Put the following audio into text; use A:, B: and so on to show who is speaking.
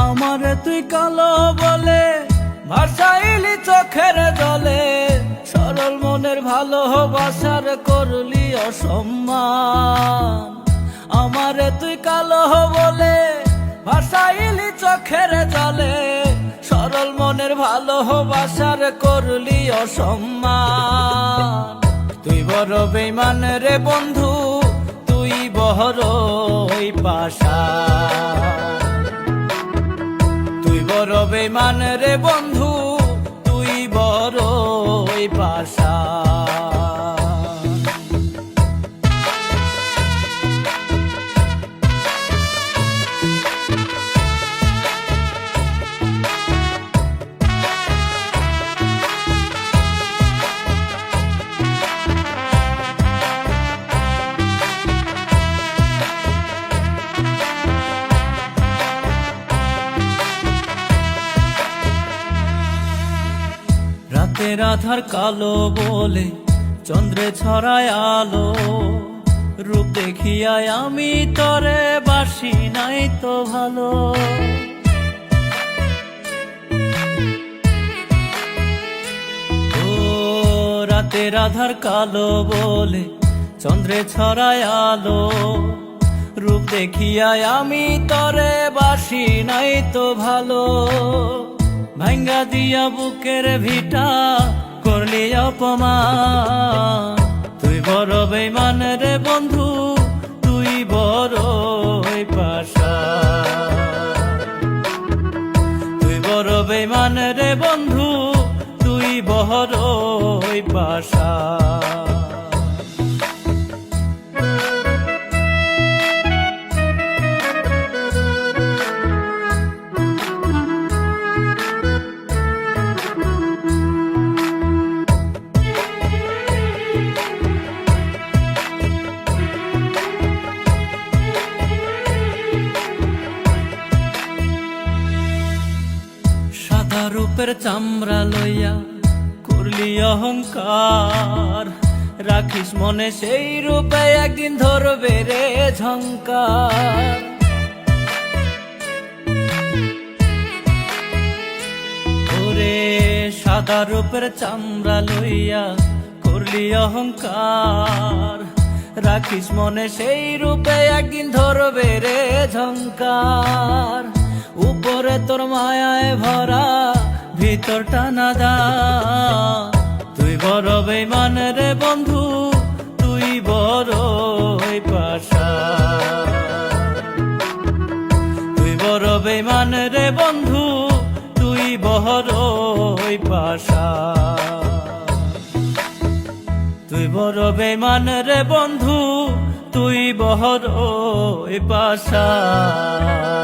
A: আমারে তুই কালো বলে ভাসাইলি চোখের জলে, সরল মনের ভালোবাসার করলি অসম্মান। আমারে তুই কালো বলে ভাসাইলি চোখের জলে, সরল মনের ভালোবাসার করলি অসম্মান। তুই বড় বেঈমান রে বন্ধু, তুই বড় ওই পাষাণ। তুই বড় বেঈমান রে বন্ধু, তুই বড় ওই পাষাণ। রাতের আধার কালো বলে চন্দ্রে ছড়ায় আলো, রূপ দেখিয়ায় আমি তরে বাসি নাই তো ভালো। ও রাতের আধার কালো বলে চন্দ্রে ছড়ায় আলো, রূপ দেখিয়ায় আমি তরে বাসি নাই তো ভালো। ভাঙ্গা দিয়া বুকের ভিটা করলি অপমান, তুই বড় বেঈমান রে বন্ধু, তুই বড় ওই পাষাণ। তুই বড় বেঈমান রে বন্ধু, তুই বড় ওই পাষাণ। রূপের চামড়া লইয়া করলি অহংকার, রাখিস মনে সেই রূপে একদিন ধরবে রে ঝংকার। ওরে সাদা রূপের চামড়া লইয়া করলি অহংকার, রাখিস মনে সেই রূপে একদিন ধরবে রে ঝংকার। উপরে তোর মায়ায় ভরা ভিতর টানাদা, তুই বড় বেঈমান রে বন্ধু, তুই বড় ওই পাষাণ। তুই বড় বেঈমান রে বন্ধু, তুই বড় ওই পাষাণ। তুই বড় বেঈমান রে বন্ধু, তুই বড় ওই পাষাণ।